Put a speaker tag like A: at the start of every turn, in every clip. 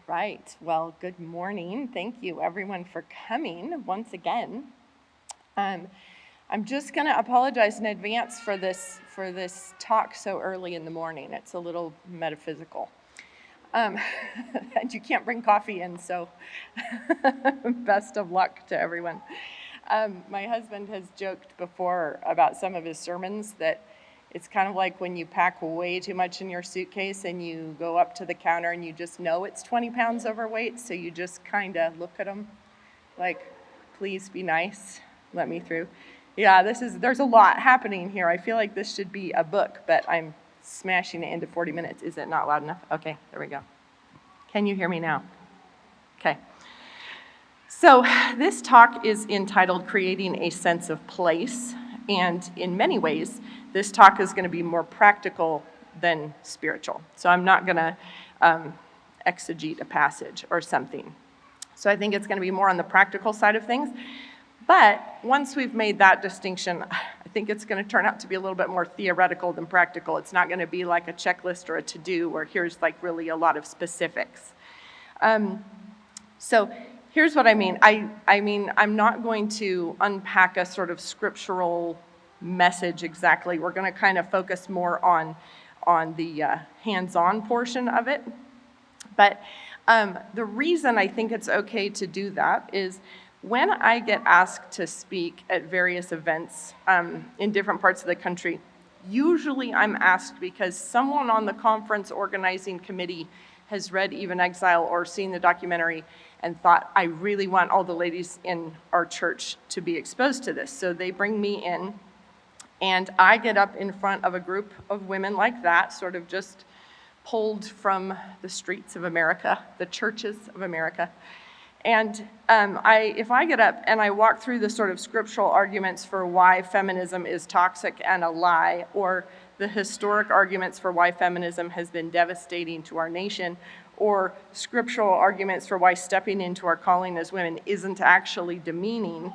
A: Right. Well, good morning. Thank you, everyone, for coming once again. I'm just going to apologize in advance for this talk so early in the morning. It's a little metaphysical. And you can't bring coffee in, so best of luck to everyone. My husband has joked before about some of his sermons that it's kind of like when you pack way too much in your suitcase and you go up to the counter and you just know it's 20 pounds overweight, so you just kind of look at them like, please be nice, let me through. Yeah, there's a lot happening here. I feel like this should be a book, but I'm smashing it into 40 minutes. Is it not loud enough? Okay, there we go. Can you hear me now? Okay. So this talk is entitled Creating a Sense of Place, and in many ways, this talk is going to be more practical than spiritual. So I'm not going to exegete a passage or something. So I think it's going to be more on the practical side of things. But once we've made that distinction, I think it's going to turn out to be a little bit more theoretical than practical. It's not going to be like a checklist or a to-do where here's like really a lot of specifics. So here's what I mean. I mean, I'm not going to unpack a sort of scriptural message exactly. We're going to kind of focus more on the hands-on portion of it. But the reason I think it's okay to do that is when I get asked to speak at various events in different parts of the country, usually I'm asked because someone on the conference organizing committee has read Even Exile or seen the documentary and thought, I really want all the ladies in our church to be exposed to this. So they bring me in, and I get up in front of a group of women like that, sort of just pulled from the streets of America, the churches of America. And if I get up and I walk through the sort of scriptural arguments for why feminism is toxic and a lie, or the historic arguments for why feminism has been devastating to our nation, or scriptural arguments for why stepping into our calling as women isn't actually demeaning,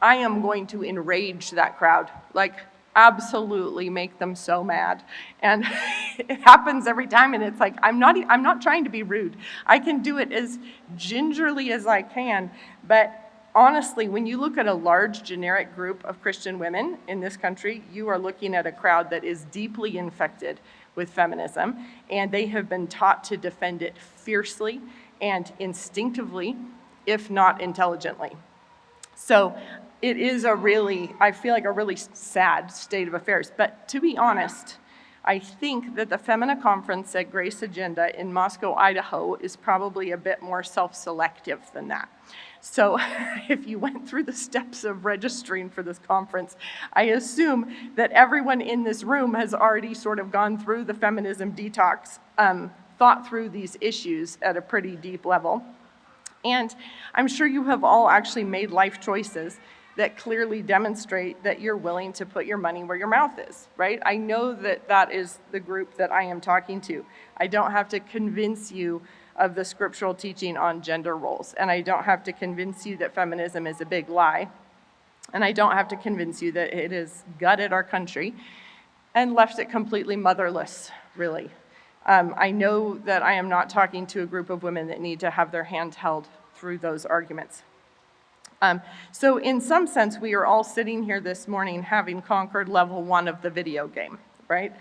A: I am going to enrage that crowd, like absolutely make them so mad. And it happens every time, and it's like, I'm not trying to be rude. I can do it as gingerly as I can, but honestly, when you look at a large generic group of Christian women in this country, you are looking at a crowd that is deeply infected with feminism, and they have been taught to defend it fiercely and instinctively, if not intelligently. So it is I feel like a really sad state of affairs. But to be honest, I think that the Femina Conference at Grace Agenda in Moscow, Idaho, is probably a bit more self-selective than that. So if you went through the steps of registering for this conference, I assume that everyone in this room has already sort of gone through the feminism detox, thought through these issues at a pretty deep level. And I'm sure you have all actually made life choices that clearly demonstrate that you're willing to put your money where your mouth is, right? I know that that is the group that I am talking to. I don't have to convince you of the scriptural teaching on gender roles, and I don't have to convince you that feminism is a big lie, and I don't have to convince you that it has gutted our country and left it completely motherless, really. I know that I am not talking to a group of women that need to have their hand held through those arguments. So in some sense, we are all sitting here this morning having conquered level 1 of the video game, right?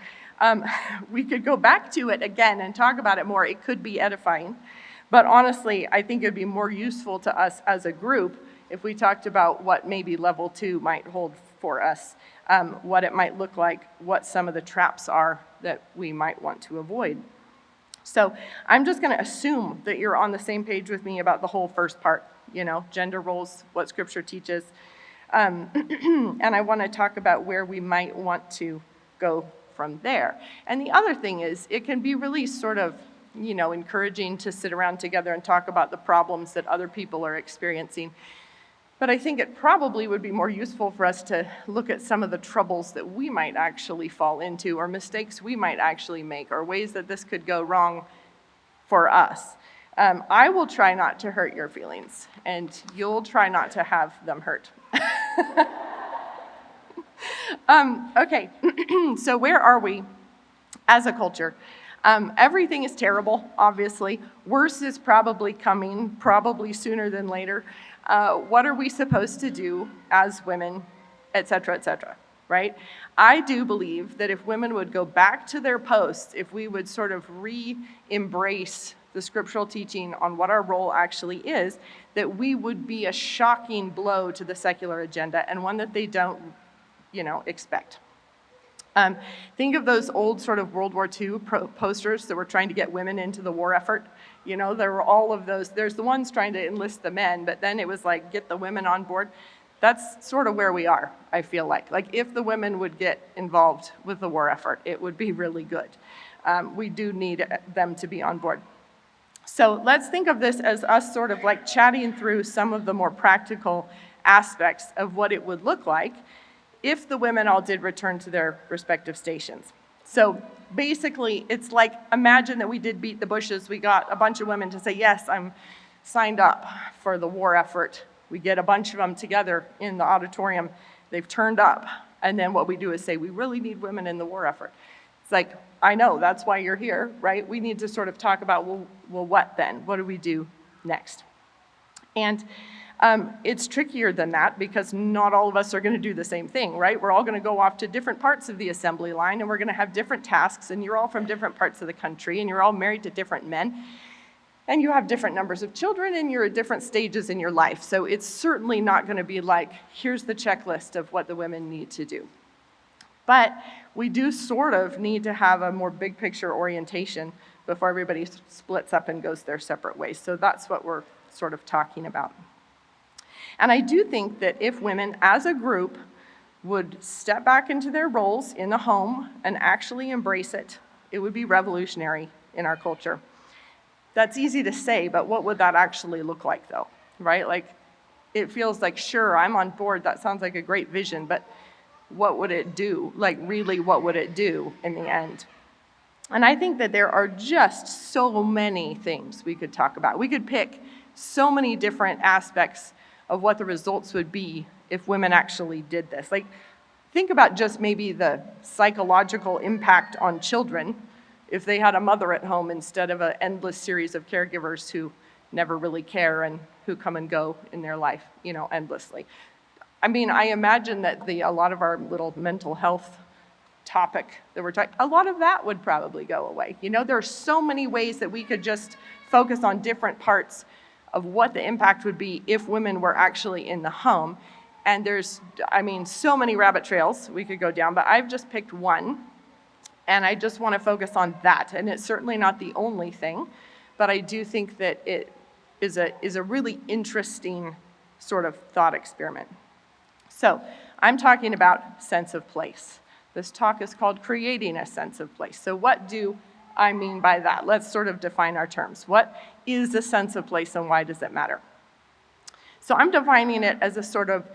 A: We could go back to it again and talk about it more. It could be edifying. But honestly, I think it would be more useful to us as a group if we talked about what maybe level 2 might hold for us, what it might look like, what some of the traps are that we might want to avoid. So I'm just going to assume that you're on the same page with me about the whole first part, gender roles, what Scripture teaches. And I want to talk about where we might want to go from there. And the other thing is, it can be really sort of, encouraging to sit around together and talk about the problems that other people are experiencing. But I think it probably would be more useful for us to look at some of the troubles that we might actually fall into, or mistakes we might actually make, or ways that this could go wrong for us. I will try not to hurt your feelings, and you'll try not to have them hurt. Okay, so where are we as a culture? Everything is terrible, obviously. Worse is probably coming, probably sooner than later. What are we supposed to do as women, et cetera, right? I do believe that if women would go back to their posts, if we would sort of re-embrace the scriptural teaching on what our role actually is, that we would be a shocking blow to the secular agenda, and one that they don't, expect. Think of those old sort of World War II posters that were trying to get women into the war effort. There were all of those. There's the ones trying to enlist the men, but then it was like, get the women on board. That's sort of where we are, I feel like. Like, if the women would get involved with the war effort, it would be really good. We do need them to be on board. So let's think of this as us sort of like chatting through some of the more practical aspects of what it would look like if the women all did return to their respective stations. So basically, it's like, imagine that we did beat the bushes. We got a bunch of women to say, yes, I'm signed up for the war effort. We get a bunch of them together in the auditorium. They've turned up. And then what we do is say, we really need women in the war effort. It's like, I know, that's why you're here, right? We need to sort of talk about, well, what then? What do we do next? And it's trickier than that, because not all of us are going to do the same thing, right? We're all going to go off to different parts of the assembly line, and we're going to have different tasks, and you're all from different parts of the country, and you're all married to different men, and you have different numbers of children, and you're at different stages in your life. So it's certainly not going to be like, here's the checklist of what the women need to do. But we do sort of need to have a more big picture orientation before everybody splits up and goes their separate ways. So that's what we're sort of talking about. And I do think that if women as a group would step back into their roles in the home and actually embrace it, it would be revolutionary in our culture. That's easy to say, but what would that actually look like, though, right? Like, it feels like, sure, I'm on board, that sounds like a great vision, but what would it do? Like, really, what would it do in the end? And I think that there are just so many things we could talk about. We could pick so many different aspects of what the results would be if women actually did this. Like, think about just maybe the psychological impact on children if they had a mother at home instead of an endless series of caregivers who never really care and who come and go in their life, endlessly. I mean, I imagine that a lot of our little mental health topic that we're talking, a lot of that would probably go away. There are so many ways that we could just focus on different parts of what the impact would be if women were actually in the home. And there's, so many rabbit trails we could go down, but I've just picked one, and I just want to focus on that. And it's certainly not the only thing, but I do think that it is a really interesting sort of thought experiment. So I'm talking about sense of place. This talk is called Creating a Sense of Place. So what do I mean by that? Let's sort of define our terms. What is a sense of place, and why does it matter? So I'm defining it as a sort of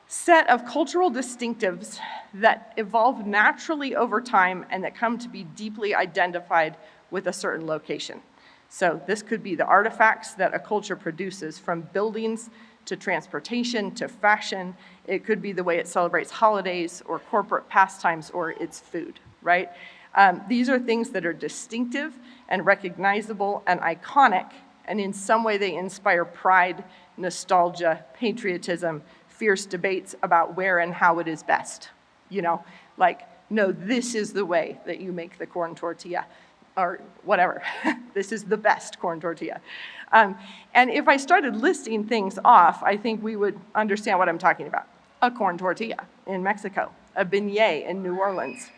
A: set of cultural distinctives that evolve naturally over time and that come to be deeply identified with a certain location. So this could be the artifacts that a culture produces, from buildings to transportation to fashion. It could be the way it celebrates holidays or corporate pastimes or its food, right? These are things that are distinctive and recognizable and iconic, and in some way they inspire pride, nostalgia, patriotism, fierce debates about where and how it is best. Like, no, this is the way that you make the corn tortilla, or whatever. This is the best corn tortilla. And if I started listing things off, I think we would understand what I'm talking about. A corn tortilla in Mexico, a beignet in New Orleans,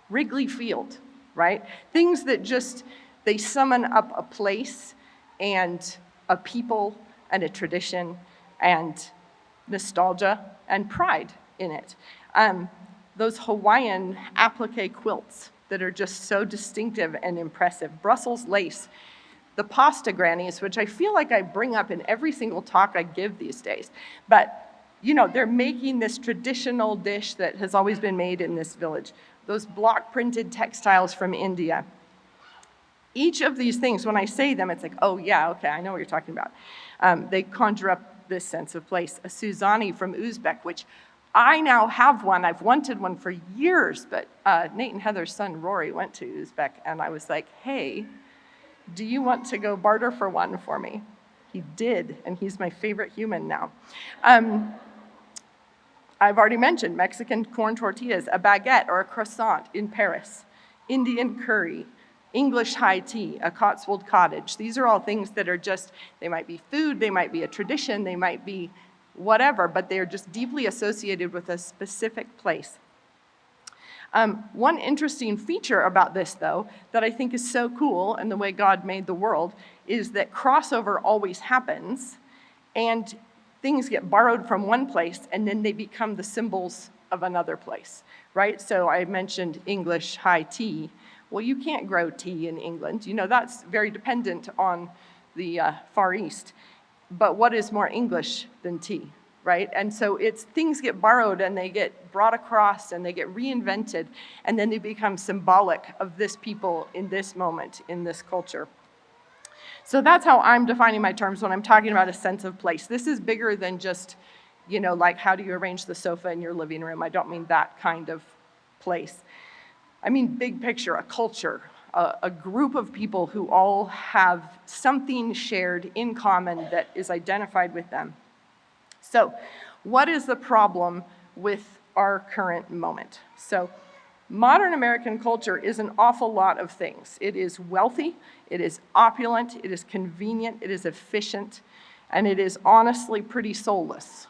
A: Wrigley Field, right? Things that just, they summon up a place and a people and a tradition and nostalgia and pride in it. Those Hawaiian applique quilts that are just so distinctive and impressive. Brussels lace, the pasta grannies, which I feel like I bring up in every single talk I give these days. But, they're making this traditional dish that has always been made in this village. Those block printed textiles from India. Each of these things, when I say them, it's like, oh yeah, okay, I know what you're talking about. They conjure up this sense of place. A Suzani from Uzbek, which I now have one. I've wanted one for years, but Nate and Heather's son, Rory, went to Uzbek, and I was like, hey, do you want to go barter for one for me? He did, and he's my favorite human now. I've already mentioned Mexican corn tortillas, a baguette or a croissant in Paris, Indian curry, English high tea, a Cotswold cottage. These are all things that are just, they might be food, they might be a tradition, they might be whatever, but they're just deeply associated with a specific place. One interesting feature about this, though, that I think is so cool and the way God made the world, is that crossover always happens, and things get borrowed from one place, and then they become the symbols of another place, right? So I mentioned English high tea. Well, you can't grow tea in England. You know, that's very dependent on the Far East. But what is more English than tea, right? And so things get borrowed and they get brought across and they get reinvented, and then they become symbolic of this people in this moment, in this culture. So that's how I'm defining my terms when I'm talking about a sense of place. This is bigger than just, you know, like how do you arrange the sofa in your living room? I don't mean that kind of place. I mean big picture, a culture, a group of people who all have something shared in common that is identified with them. So what is the problem with our current moment? So modern American culture is an awful lot of things. It is wealthy, it is opulent, it is convenient, it is efficient, and it is honestly pretty soulless.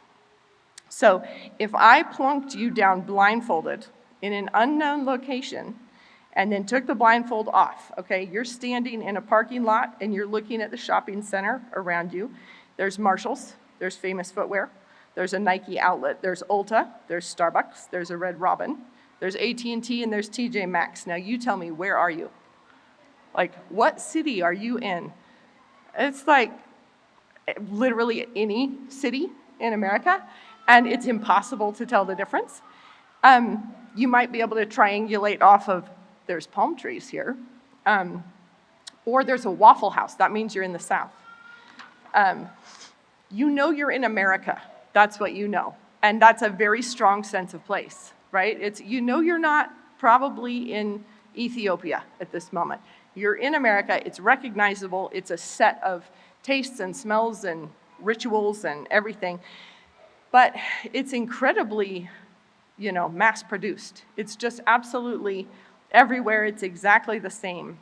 A: So if I plunked you down blindfolded in an unknown location and then took the blindfold off, okay, you're standing in a parking lot and you're looking at the shopping center around you. There's Marshall's, there's Famous Footwear, there's a Nike outlet, there's Ulta, there's Starbucks, there's a Red Robin, there's AT&T, and there's TJ Maxx. Now you tell me, where are you? Like, what city are you in? It's like literally any city in America, and it's impossible to tell the difference. You might be able to triangulate off of, there's palm trees here, or there's a Waffle House. That means you're in the South. You know you're in America. That's what you know. And that's a very strong sense of place, right? It's, you know you're not probably in Ethiopia at this moment. You're in America. It's recognizable. It's a set of tastes and smells and rituals and everything. But it's incredibly, you know, mass-produced. It's just absolutely everywhere. It's exactly the same.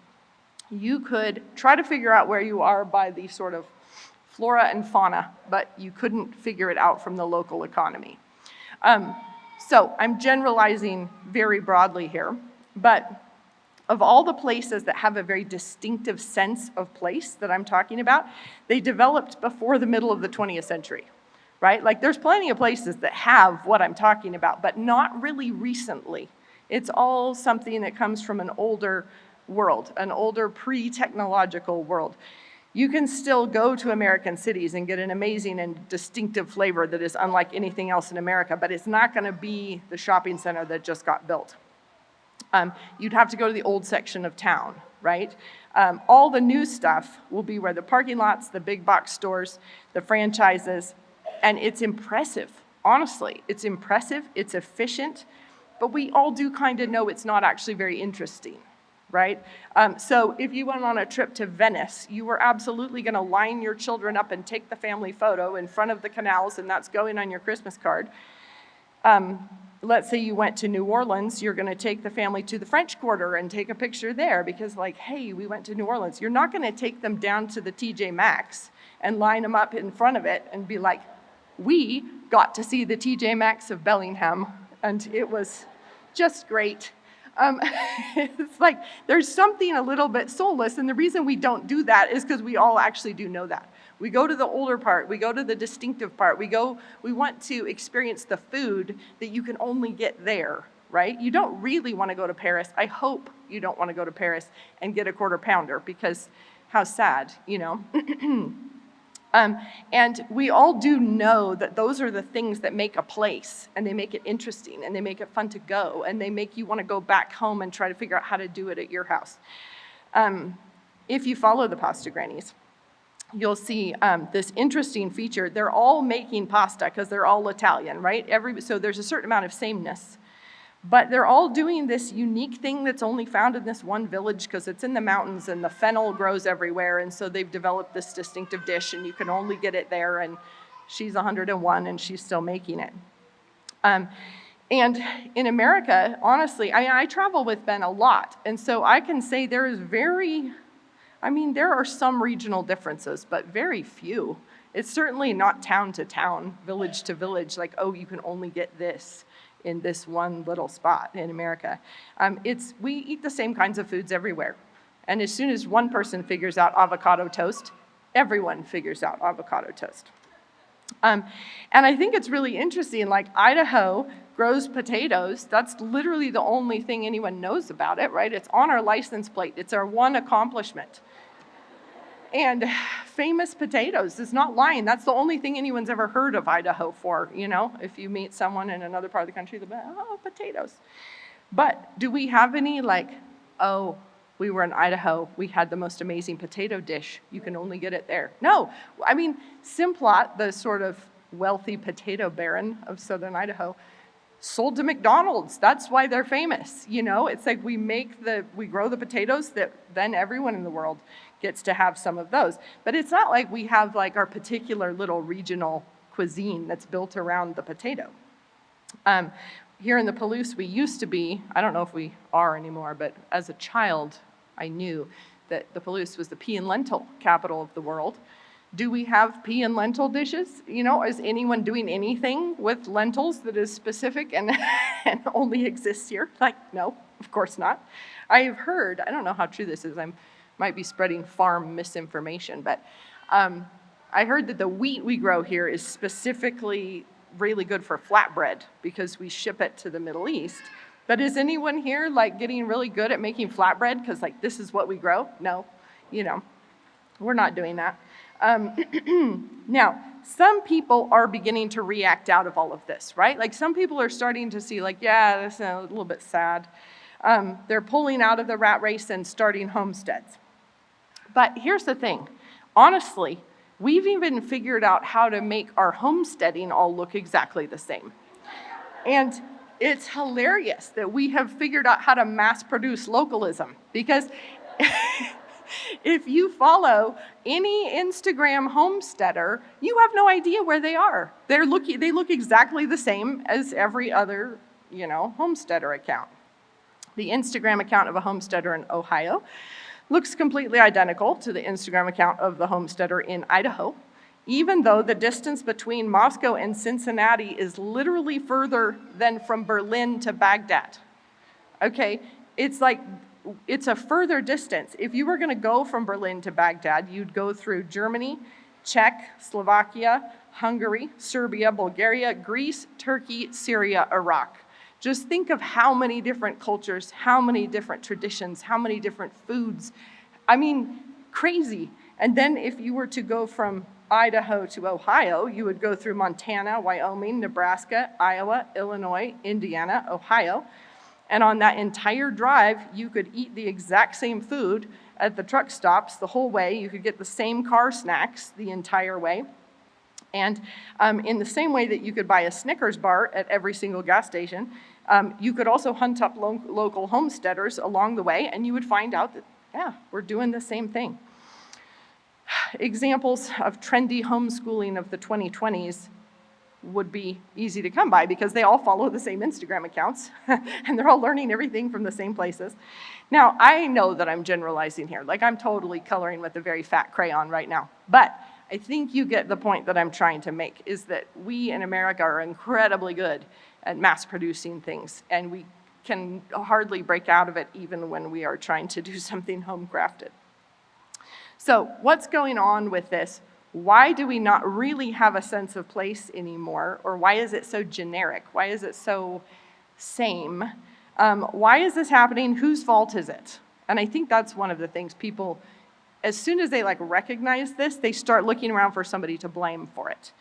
A: You could try to figure out where you are by the sort of flora and fauna, but you couldn't figure it out from the local economy. So I'm generalizing very broadly here, but of all the places that have a very distinctive sense of place that I'm talking about, they developed before the middle of the 20th century, right? Like there's plenty of places that have what I'm talking about, but not really recently. It's all something that comes from an older world, an older pre-technological world. You can still go to American cities and get an amazing and distinctive flavor that is unlike anything else in America, but it's not going to be the shopping center that just got built. You'd have to go to the old section of town, right? All the new stuff will be where the parking lots, the big box stores, the franchises, and it's impressive, honestly. It's impressive, it's efficient, but we all do kind of know it's not actually very interesting. Right? So if you went on a trip to Venice, you were absolutely going to line your children up and take the family photo in front of the canals, and that's going on your Christmas card. Let's say you went to New Orleans, you're going to take the family to the French Quarter and take a picture there because, like, hey, we went to New Orleans. You're not going to take them down to the TJ Maxx and line them up in front of it and be like, we got to see the TJ Maxx of Bellingham, and it was just great. It's like there's something a little bit soulless, and the reason we don't do that is because we all actually do know that. We go to the older part, we go to the distinctive part, we want to experience the food that you can only get there, right? You don't really want to go to Paris. I hope you don't want to go to Paris and get a quarter pounder, because how sad, you know? And we all do know that those are the things that make a place, and they make it interesting, and they make it fun to go, and they make you want to go back home and try to figure out how to do it at your house. If you follow the pasta grannies, you'll see this interesting feature. They're all making pasta because they're all Italian, right? So there's a certain amount of sameness. But they're all doing this unique thing that's only found in this one village because it's in the mountains and the fennel grows everywhere. And so they've developed this distinctive dish and you can only get it there. And she's 101 and she's still making it. And in America, honestly, I travel with Ben a lot. And so I can say there are some regional differences, but very few. It's certainly not town to town, village to village, like, oh, you can only get this in this one little spot in America. We eat the same kinds of foods everywhere. And as soon as one person figures out avocado toast, everyone figures out avocado toast. And I think it's really interesting, like Idaho grows potatoes. That's literally the only thing anyone knows about it, right? It's on our license plate. It's our one accomplishment. And famous potatoes is not lying. That's the only thing anyone's ever heard of Idaho for, If you meet someone in another part of the country, they'll be, oh, potatoes. But do we have any we were in Idaho, we had the most amazing potato dish. You can only get it there. No, Simplot, the sort of wealthy potato baron of southern Idaho, sold to McDonald's. That's why they're famous. It's like we grow the potatoes that then everyone in the world gets to have some of those. But it's not like we have like our particular little regional cuisine that's built around the potato. Here in the Palouse, we used to be, I don't know if we are anymore, but as a child, I knew that the Palouse was the pea and lentil capital of the world. Do we have pea and lentil dishes? Is anyone doing anything with lentils that is specific and only exists here? No, of course not. I've heard, I don't know how true this is, I might be spreading farm misinformation, but I heard that the wheat we grow here is specifically really good for flatbread because we ship it to the Middle East. But is anyone here getting really good at making flatbread because this is what we grow? No, we're not doing that. Now, some people are beginning to react out of all of this, right? Some people are starting to see this is a little bit sad. They're pulling out of the rat race and starting homesteads. But here's the thing. Honestly, we've even figured out how to make our homesteading all look exactly the same. And it's hilarious that we have figured out how to mass produce localism because if you follow any Instagram homesteader, you have no idea where they are. They look exactly the same as every other, homesteader account. The Instagram account of a homesteader in Ohio looks completely identical to the Instagram account of the homesteader in Idaho, even though the distance between Moscow and Cincinnati is literally further than from Berlin to Baghdad. Okay, it's a further distance. If you were going to go from Berlin to Baghdad, you'd go through Germany, Czech, Slovakia, Hungary, Serbia, Bulgaria, Greece, Turkey, Syria, Iraq. Just think of how many different cultures, how many different traditions, how many different foods. Crazy. And then if you were to go from Idaho to Ohio, you would go through Montana, Wyoming, Nebraska, Iowa, Illinois, Indiana, Ohio. And on that entire drive, you could eat the exact same food at the truck stops the whole way. You could get the same car snacks the entire way. And in the same way that you could buy a Snickers bar at every single gas station, you could also hunt up local homesteaders along the way, and you would find out that, we're doing the same thing. Examples of trendy homeschooling of the 2020s would be easy to come by because they all follow the same Instagram accounts and they're all learning everything from the same places. Now, I know that I'm generalizing here. I'm totally coloring with a very fat crayon right now. But I think you get the point that I'm trying to make, is that we in America are incredibly good at mass producing things, and we can hardly break out of it even when we are trying to do something home crafted. So what's going on with this? Why do we not really have a sense of place anymore? Or why is it so generic? Why is it so same? Why is this happening? Whose fault is it? And I think that's one of the things people, as soon as they recognize this, they start looking around for somebody to blame for it.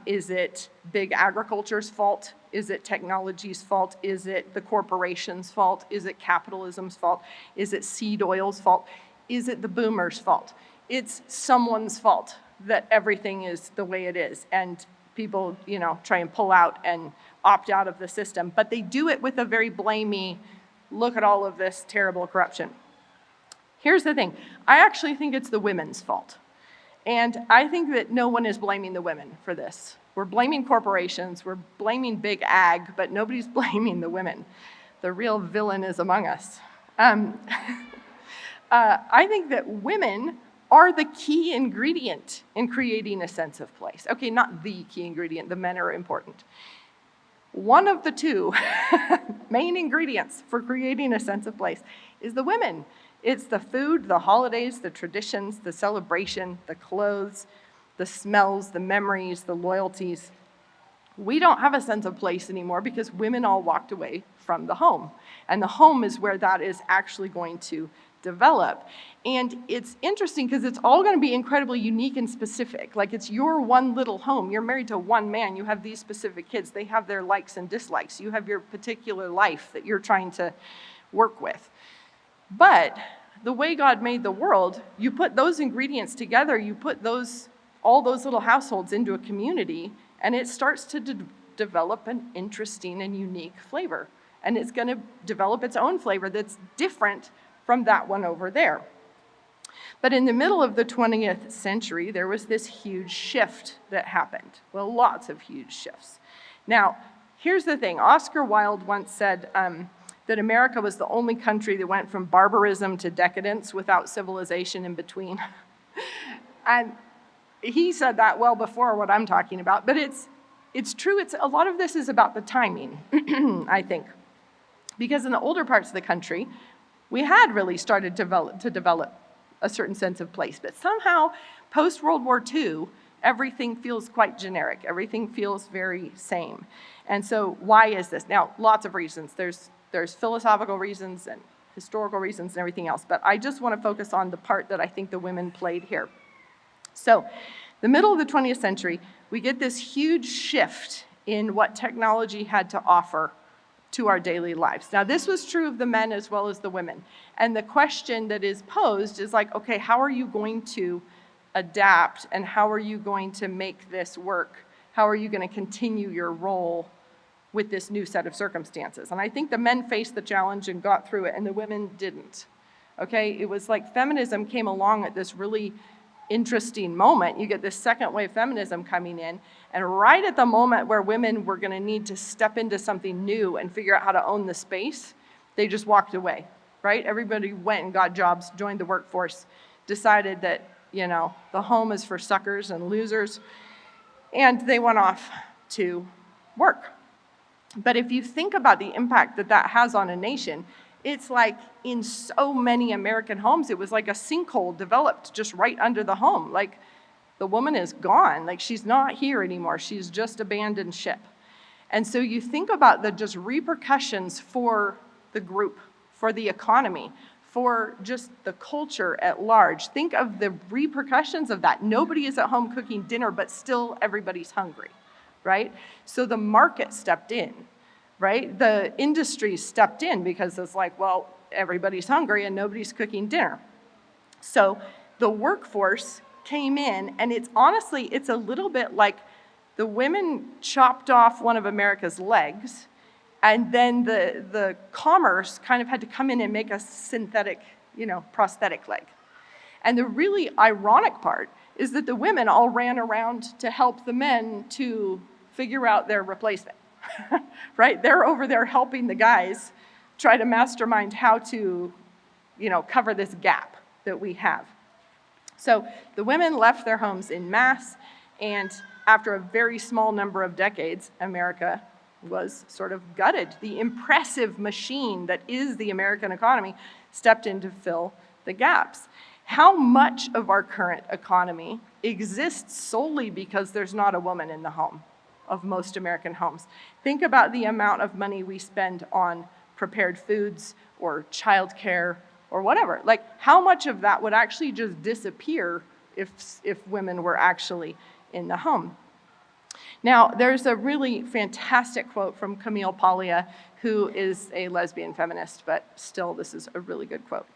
A: Is it big agriculture's fault? Is it technology's fault? Is it the corporation's fault? Is it capitalism's fault? Is it seed oil's fault? Is it the boomers' fault? it's someone's fault that everything is the way it is. And people, try and pull out and opt out of the system. But they do it with a very blamey, look at all of this terrible corruption. Here's the thing. I actually think it's the women's fault. And I think that no one is blaming the women for this. We're blaming corporations, we're blaming big ag, but nobody's blaming the women. The real villain is among us. I think that women are the key ingredient in creating a sense of place. Okay, not the key ingredient, the men are important. One of the two main ingredients for creating a sense of place is the women. It's the food, the holidays, the traditions, the celebration, the clothes, the smells, the memories, the loyalties. We don't have a sense of place anymore because women all walked away from the home. And the home is where that is actually going to develop. And it's interesting because it's all going to be incredibly unique and specific. Like it's your one little home. You're married to one man. You have these specific kids. They have their likes and dislikes. You have your particular life that you're trying to work with. But the way God made the world, you put those ingredients together, you put all those little households into a community, and it starts to develop an interesting and unique flavor. And it's going to develop its own flavor that's different from that one over there. But in the middle of the 20th century, there was this huge shift that happened. Well, lots of huge shifts. Now, here's the thing. Oscar Wilde once said that America was the only country that went from barbarism to decadence without civilization in between. And he said that well before what I'm talking about, but it's true. A lot of this is about the timing, I think. Because in the older parts of the country, we had really started to develop a certain sense of place. But somehow, post-World War II, everything feels quite generic. Everything feels very same. And so why is this? Now, lots of reasons. There's philosophical reasons and historical reasons and everything else. But I just want to focus on the part that I think the women played here. So, the middle of the 20th century, we get this huge shift in what technology had to offer to our daily lives. Now, this was true of the men as well as the women. And the question that is posed is like, okay, how are you going to adapt and how are you going to make this work? How are you going to continue your role with this new set of circumstances? And I think the men faced the challenge and got through it, and the women didn't. Okay, it was like feminism came along at this really interesting moment. You get this second wave feminism coming in, and right at the moment where women were going to need to step into something new and figure out how to own the space, they just walked away, right? Everybody went and got jobs, joined the workforce, decided that, the home is for suckers and losers, and they went off to work. But if you think about the impact that has on a nation, it's like in so many American homes, it was like a sinkhole developed just right under the home. Like the woman is gone. Like she's not here anymore. She's just abandoned ship. And so you think about the just repercussions for the group, for the economy, for just the culture at large. Think of the repercussions of that. Nobody is at home cooking dinner, but still everybody's hungry, right? So the market stepped in. Right? The industry stepped in because it's like, well, everybody's hungry and nobody's cooking dinner. So the workforce came in, and it's a little bit like the women chopped off one of America's legs, and then the commerce kind of had to come in and make a synthetic, prosthetic leg. And the really ironic part is that the women all ran around to help the men to figure out their replacement. Right? They're over there helping the guys try to mastermind how to, cover this gap that we have. So the women left their homes en masse, and after a very small number of decades, America was sort of gutted. The impressive machine that is the American economy stepped in to fill the gaps. How much of our current economy exists solely because there's not a woman in the home of most American homes? Think about the amount of money we spend on prepared foods or childcare or whatever. Like, how much of that would actually just disappear if women were actually in the home? Now, there's a really fantastic quote from Camille Paglia, who is a lesbian feminist, but still, this is a really good quote.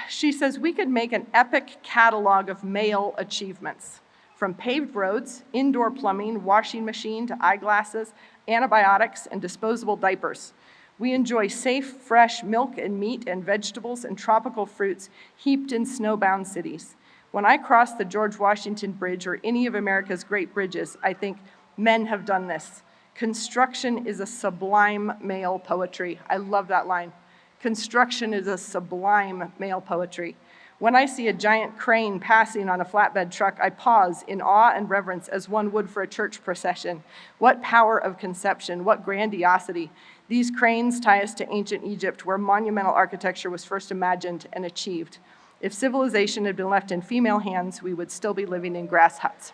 A: She says, we could make an epic catalog of male achievements, from paved roads, indoor plumbing, washing machine, to eyeglasses, antibiotics, and disposable diapers. We enjoy safe, fresh milk and meat and vegetables and tropical fruits heaped in snowbound cities. When I cross the George Washington Bridge or any of America's great bridges, I think, men have done this. Construction is a sublime male poetry. I love that line. Construction is a sublime male poetry. When I see a giant crane passing on a flatbed truck, I pause in awe and reverence as one would for a church procession. What power of conception, what grandiosity. These cranes tie us to ancient Egypt, where monumental architecture was first imagined and achieved. If civilization had been left in female hands, we would still be living in grass huts.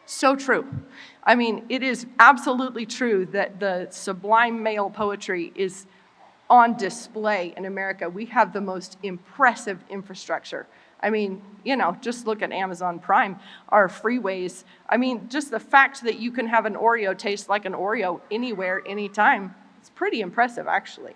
A: So true. I mean, it is absolutely true that the sublime male poetry is on display in America. We have the most impressive infrastructure. I mean, just look at Amazon Prime, our freeways. I mean, just the fact that you can have an Oreo taste like an Oreo anywhere, anytime, it's pretty impressive, actually.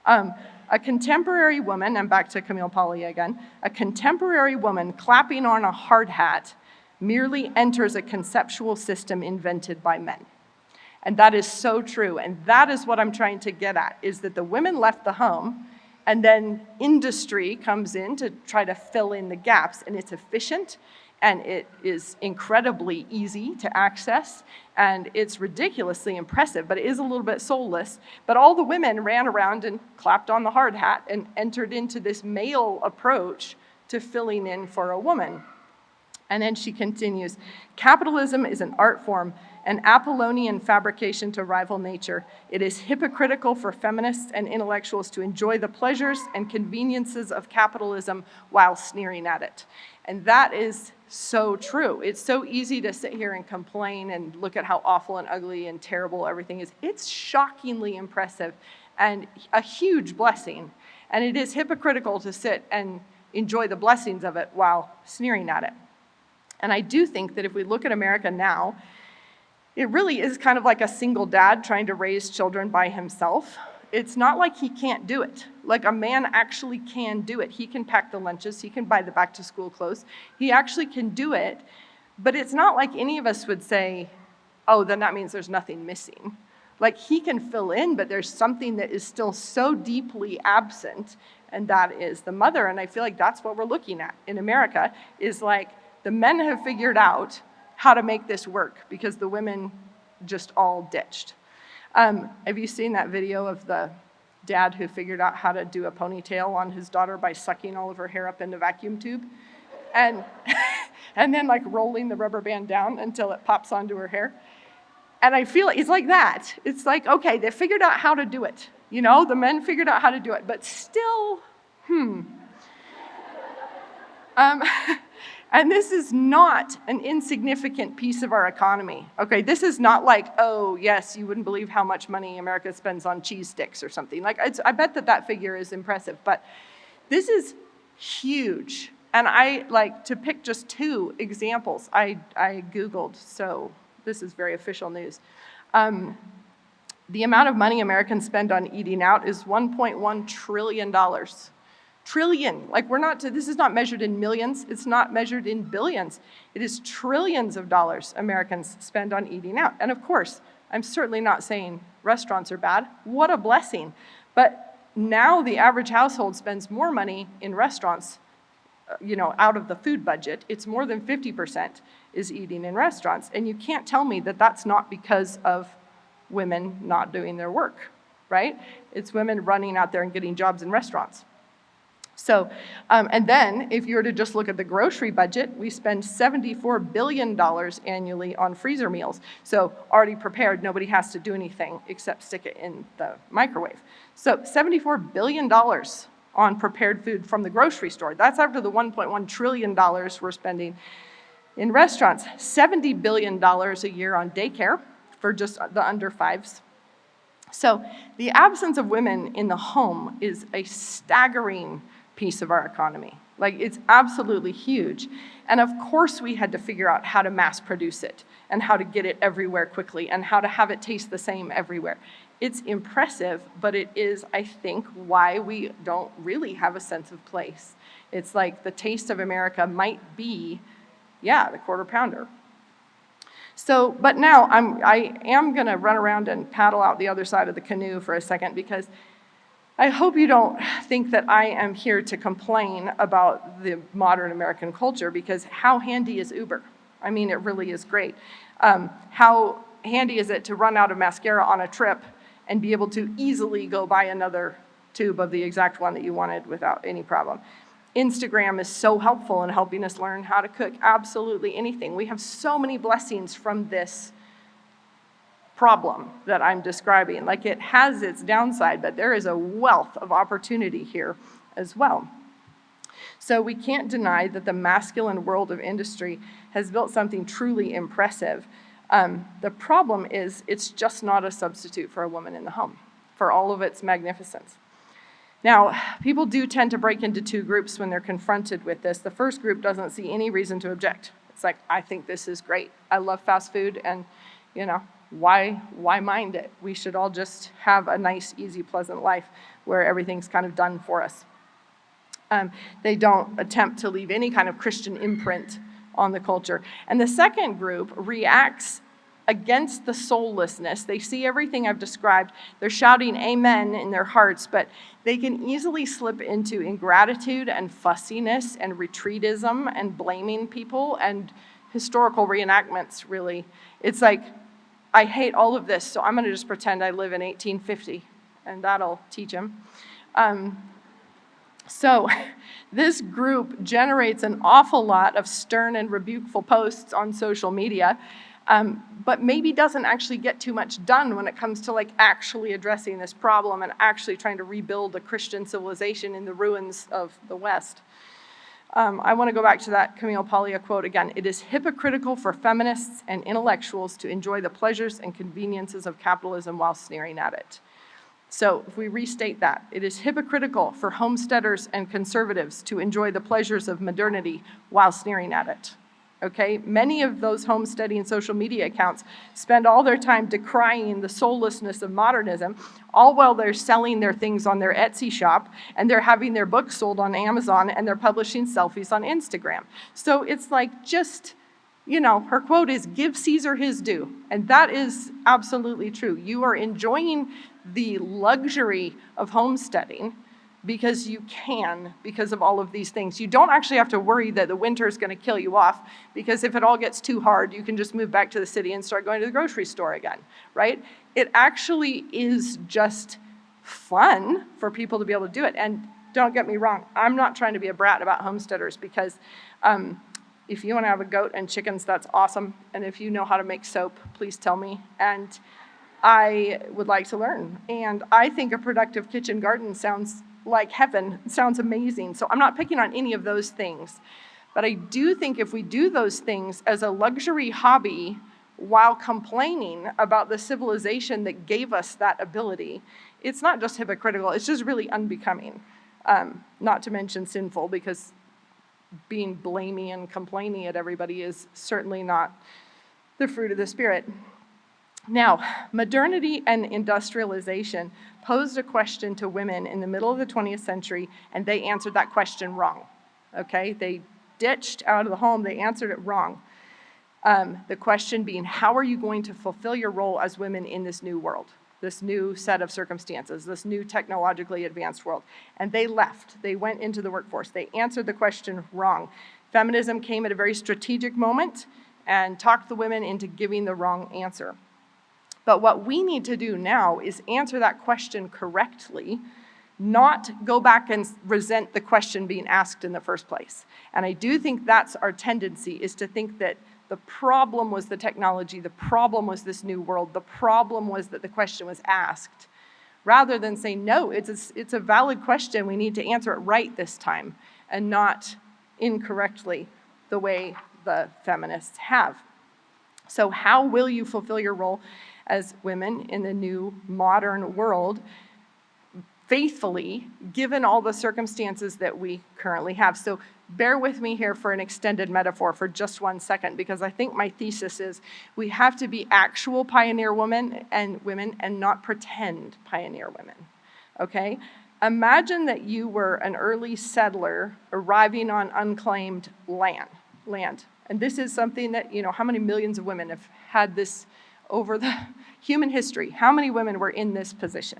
A: A contemporary woman, I'm back to Camille Paglia again, a contemporary woman clapping on a hard hat merely enters a conceptual system invented by men. And that is so true. And that is what I'm trying to get at, is that the women left the home, and then industry comes in to try to fill in the gaps. And it's efficient, and it is incredibly easy to access, and it's ridiculously impressive, but it is a little bit soulless. But all the women ran around and clapped on the hard hat and entered into this male approach to filling in for a woman. And then she continues, capitalism is an art form, an Apollonian fabrication to rival nature. It is hypocritical for feminists and intellectuals to enjoy the pleasures and conveniences of capitalism while sneering at it. And that is so true. It's so easy to sit here and complain and look at how awful and ugly and terrible everything is. It's shockingly impressive and a huge blessing. And it is hypocritical to sit and enjoy the blessings of it while sneering at it. And I do think that if we look at America now, it really is kind of like a single dad trying to raise children by himself. It's not like he can't do it. Like, a man actually can do it. He can pack the lunches. He can buy the back-to-school clothes. He actually can do it. But it's not like any of us would say, oh, then that means there's nothing missing. Like, he can fill in, but there's something that is still so deeply absent, and that is the mother. And I feel like that's what we're looking at in America, is like, the men have figured out how to make this work because the women just all ditched. Have you seen that video of the dad who figured out how to do a ponytail on his daughter by sucking all of her hair up in the vacuum tube? And then like rolling the rubber band down until it pops onto her hair? And I feel it's like that. It's like, okay, they figured out how to do it. The men figured out how to do it, but still, And this is not an insignificant piece of our economy, okay? This is not like, oh, yes, you wouldn't believe how much money America spends on cheese sticks or something. Like, I bet that figure is impressive, but this is huge. And I like to pick just two examples. I Googled, so this is very official news. The amount of money Americans spend on eating out is $1.1 trillion. Trillion. Like, this is not measured in millions. It's not measured in billions. It is trillions of dollars Americans spend on eating out. And of course, I'm certainly not saying restaurants are bad. What a blessing. But now the average household spends more money in restaurants, out of the food budget. It's more than 50% is eating in restaurants. And you can't tell me that that's not because of women not doing their work, right? It's women running out there and getting jobs in restaurants. So, and then if you were to just look at the grocery budget, we spend $74 billion annually on freezer meals. So already prepared, nobody has to do anything except stick it in the microwave. So $74 billion on prepared food from the grocery store. That's after the $1.1 trillion we're spending in restaurants. $70 billion a year on daycare for just the under fives. So the absence of women in the home is a staggering piece of our economy. Like, it's absolutely huge. And of course we had to figure out how to mass produce it and how to get it everywhere quickly and how to have it taste the same everywhere. It's impressive, but it is, I think, why we don't really have a sense of place. It's like the taste of America might be, yeah, the Quarter Pounder. So, but now I am going to run around and paddle out the other side of the canoe for a second, because I hope you don't think that I am here to complain about the modern American culture, because how handy is Uber? I mean, it really is great. How handy is it to run out of mascara on a trip and be able to easily go buy another tube of the exact one that you wanted without any problem? Instagram is so helpful in helping us learn how to cook absolutely anything. We have so many blessings from this problem that I'm describing. Like, it has its downside, but there is a wealth of opportunity here as well. So we can't deny that the masculine world of industry has built something truly impressive. The problem is it's just not a substitute for a woman in the home, for all of its magnificence. Now, people do tend to break into two groups when they're confronted with this. The first group doesn't see any reason to object. It's like, I think this is great. I love fast food, and, why mind it? We should all just have a nice, easy, pleasant life where everything's kind of done for us. They don't attempt to leave any kind of Christian imprint on the culture. And the second group reacts against the soullessness. They see everything I've described. They're shouting amen in their hearts, but they can easily slip into ingratitude and fussiness and retreatism and blaming people and historical reenactments, really. It's like, I hate all of this, so I'm going to just pretend I live in 1850, and that'll teach them. So this group generates an awful lot of stern and rebukeful posts on social media, but maybe doesn't actually get too much done when it comes to actually addressing this problem and actually trying to rebuild a Christian civilization in the ruins of the West. I want to go back to that Camille Paglia quote again. It is hypocritical for feminists and intellectuals to enjoy the pleasures and conveniences of capitalism while sneering at it. So if we restate that, it is hypocritical for homesteaders and conservatives to enjoy the pleasures of modernity while sneering at it. Okay? Many of those homesteading social media accounts spend all their time decrying the soullessness of modernism, all while they're selling their things on their Etsy shop, and they're having their books sold on Amazon, and they're publishing selfies on Instagram. So it's like, just, her quote is, give Caesar his due. And that is absolutely true. You are enjoying the luxury of homesteading because you can, because of all of these things. You don't actually have to worry that the winter is going to kill you off, because if it all gets too hard, you can just move back to the city and start going to the grocery store again, right? It actually is just fun for people to be able to do it. And don't get me wrong, I'm not trying to be a brat about homesteaders, because if you want to have a goat and chickens, that's awesome. And if you know how to make soap, please tell me. And I would like to learn. And I think a productive kitchen garden sounds like heaven. It sounds amazing. So I'm not picking on any of those things. But I do think if we do those things as a luxury hobby while complaining about the civilization that gave us that ability, it's not just hypocritical, it's just really unbecoming. Not to mention sinful, because being blamey and complaining at everybody is certainly not the fruit of the Spirit. Now, modernity and industrialization posed a question to women in the middle of the 20th century, and they answered that question wrong. Okay? They ditched out of the home, they answered it wrong. The question being, how are you going to fulfill your role as women in this new world, this new set of circumstances, this new technologically advanced world? And they left. They went into the workforce. They answered the question wrong. Feminism came at a very strategic moment and talked the women into giving the wrong answer. But what we need to do now is answer that question correctly, not go back and resent the question being asked in the first place. And I do think that's our tendency, is to think that the problem was the technology, the problem was this new world, the problem was that the question was asked, rather than say, no, it's a valid question, we need to answer it right this time, and not incorrectly the way the feminists have. So how will you fulfill your role as women in the new modern world? faithfully, given all the circumstances that we currently have. So bear with me here for an extended metaphor for just 1 second, because I think my thesis is we have to be actual pioneer women and not pretend pioneer women, okay? Imagine that you were an early settler arriving on unclaimed land. And this is something that, how many millions of women have had this over the human history? How many women were in this position?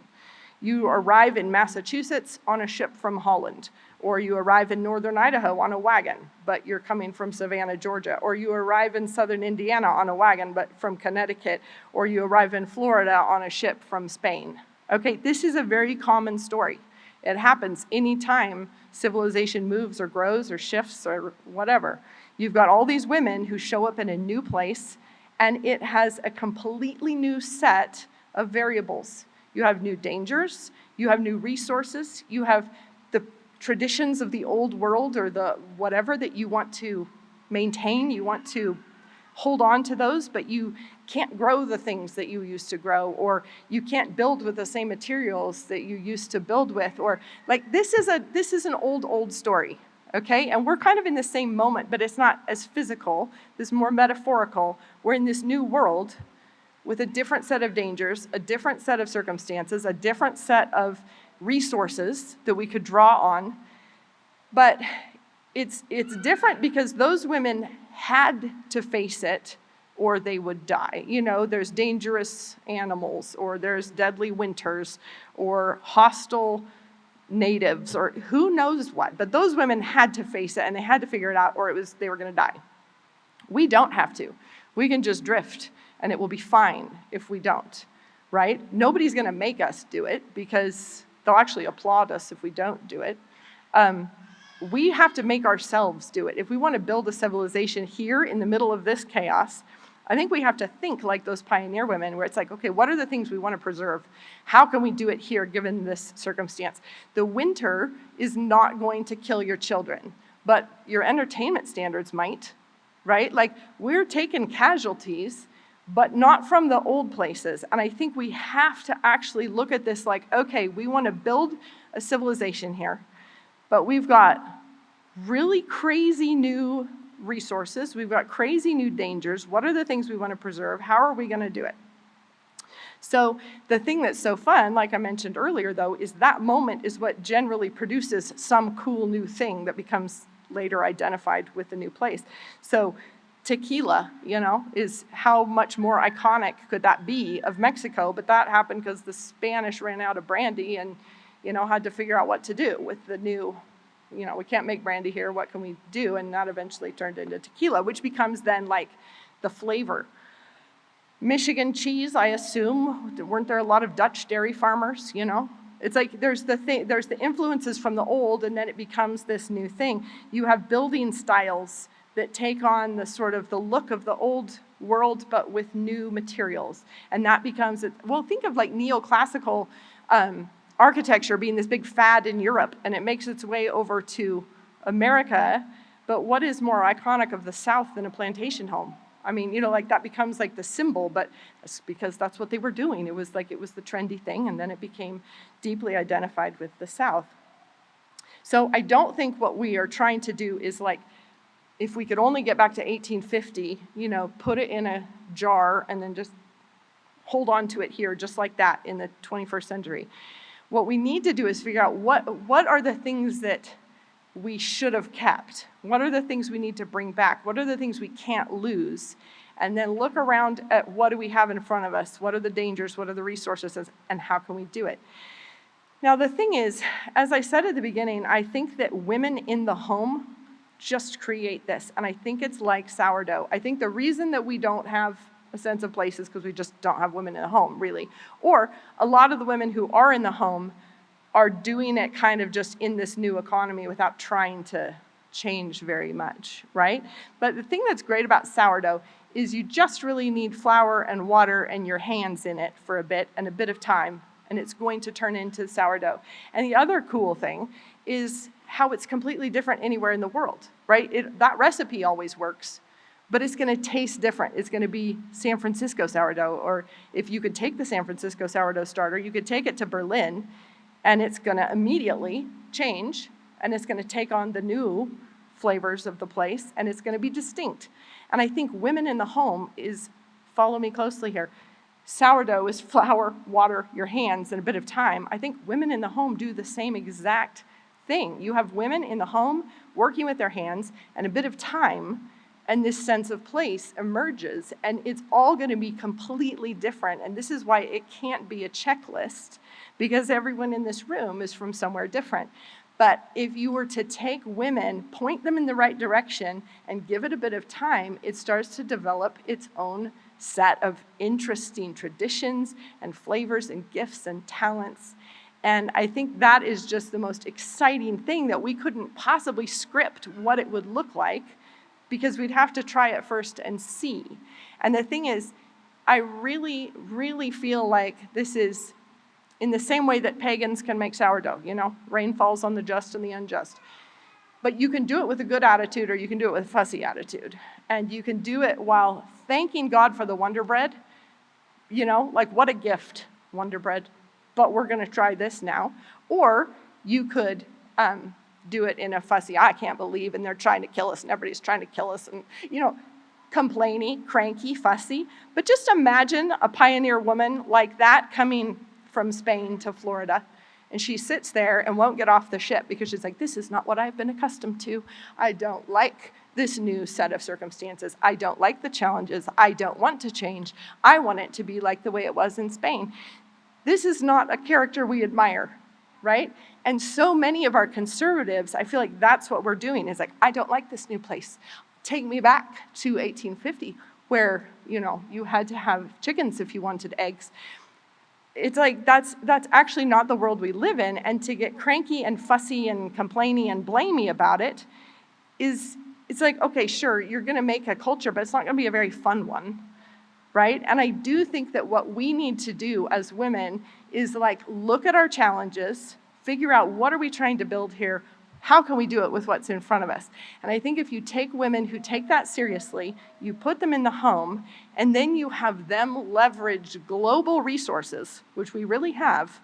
A: You arrive in Massachusetts on a ship from Holland, or you arrive in northern Idaho on a wagon, but you're coming from Savannah, Georgia, or you arrive in southern Indiana on a wagon, but from Connecticut, or you arrive in Florida on a ship from Spain. Okay, this is a very common story. It happens anytime civilization moves or grows or shifts or whatever. You've got all these women who show up in a new place, and it has a completely new set of variables. You have new dangers, you have new resources, you have the traditions of the old world or the whatever that you want to maintain, you want to hold on to those, but you can't grow the things that you used to grow, or you can't build with the same materials that you used to build with, or like this is an old story, okay? And we're kind of in the same moment, but it's not as physical, this is more metaphorical. We're in this new world with a different set of dangers, a different set of circumstances, a different set of resources that we could draw on. But it's different because those women had to face it or they would die. There's dangerous animals, or there's deadly winters, or hostile natives, or who knows what. But those women had to face it, and they had to figure it out, or they were going to die. We don't have to. We can just drift, and it will be fine if we don't, right? Nobody's going to make us do it, because they'll actually applaud us if we don't do it. We have to make ourselves do it. If we want to build a civilization here in the middle of this chaos, I think we have to think like those pioneer women, where it's like, okay, what are the things we want to preserve? How can we do it here given this circumstance? The winter is not going to kill your children, but your entertainment standards might, right? Like, we're taking casualties, but not from the old places. And I think we have to actually look at this like, okay, we want to build a civilization here, but we've got really crazy new resources. We've got crazy new dangers. What are the things we want to preserve? How are we going to do it? So the thing that's so fun, like I mentioned earlier, though, is that moment is what generally produces some cool new thing that becomes later identified with the new place. So tequila, is how much more iconic could that be of Mexico? But that happened because the Spanish ran out of brandy and, had to figure out what to do with the new, we can't make brandy here, what can we do? And that eventually turned into tequila, which becomes then like the flavor. Michigan cheese, I assume, weren't there a lot of Dutch dairy farmers, It's like there's the influences from the old, and then it becomes this new thing. You have building styles that take on the sort of the look of the old world, but with new materials. And that becomes, think of like neoclassical architecture being this big fad in Europe, and it makes its way over to America. But what is more iconic of the South than a plantation home? I mean, that becomes like the symbol, but it's because that's what they were doing. It was the trendy thing, and then it became deeply identified with the South. So I don't think what we are trying to do is like, if we could only get back to 1850, put it in a jar and then just hold on to it here just like that in the 21st century. What we need to do is figure out what are the things that we should have kept? What are the things we need to bring back? What are the things we can't lose? And then look around at what do we have in front of us? What are the dangers? What are the resources? And how can we do it? Now, the thing is, as I said at the beginning, I think that women in the home just create this. And I think it's like sourdough. I think the reason that we don't have a sense of place is because we just don't have women in the home, really. Or a lot of the women who are in the home are doing it kind of just in this new economy without trying to change very much, right? But the thing that's great about sourdough is you just really need flour and water and your hands in it for a bit and a bit of time, and it's going to turn into sourdough. And the other cool thing is how it's completely different anywhere in the world, right? That recipe always works, but it's going to taste different. It's going to be San Francisco sourdough, or if you could take the San Francisco sourdough starter, you could take it to Berlin, and it's going to immediately change, and it's going to take on the new flavors of the place, and it's going to be distinct. And I think women in the home is, follow me closely here, sourdough is flour, water, your hands, and a bit of time. I think women in the home do the same exact thing. You have women in the home working with their hands, and a bit of time, and this sense of place emerges, and it's all going to be completely different. And this is why it can't be a checklist, because everyone in this room is from somewhere different. But if you were to take women, point them in the right direction, and give it a bit of time, it starts to develop its own set of interesting traditions and flavors and gifts and talents. And I think that is just the most exciting thing, that we couldn't possibly script what it would look like, because we'd have to try it first and see. And the thing is, I really, really feel like this is in the same way that pagans can make sourdough, rain falls on the just and the unjust. But you can do it with a good attitude, or you can do it with a fussy attitude. And you can do it while thanking God for the Wonder Bread. Like, what a gift, Wonder Bread. But we're going to try this now. Or you could do it in a fussy, I can't believe, and they're trying to kill us, and everybody's trying to kill us, and, complaining, cranky, fussy. But just imagine a pioneer woman like that coming from Spain to Florida, and she sits there and won't get off the ship because she's like, this is not what I've been accustomed to. I don't like this new set of circumstances. I don't like the challenges. I don't want to change. I want it to be like the way it was in Spain. This is not a character we admire, right? And so many of our conservatives, I feel like that's what we're doing, is like, I don't like this new place. Take me back to 1850, where, you had to have chickens if you wanted eggs. It's like, that's actually not the world we live in. And to get cranky and fussy and complaining and blamey about it it's like, okay, sure, you're going to make a culture, but it's not going to be a very fun one, right? And I do think that what we need to do as women is like, look at our challenges, figure out what are we trying to build here, how can we do it with what's in front of us? And I think if you take women who take that seriously, you put them in the home, and then you have them leverage global resources, which we really have,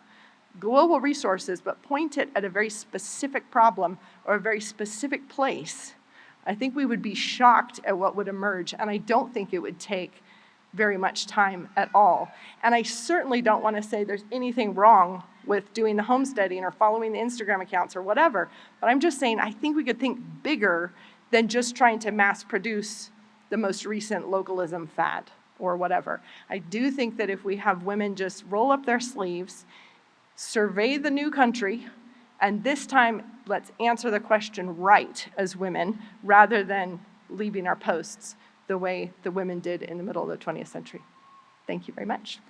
A: global resources, but point it at a very specific problem or a very specific place, I think we would be shocked at what would emerge. And I don't think it would take very much time at all. And I certainly don't want to say there's anything wrong with doing the homesteading or following the Instagram accounts or whatever. But I'm just saying, I think we could think bigger than just trying to mass produce the most recent localism fad or whatever. I do think that if we have women just roll up their sleeves, survey the new country, and this time let's answer the question right as women, rather than leaving our posts the way the women did in the middle of the 20th century. Thank you very much.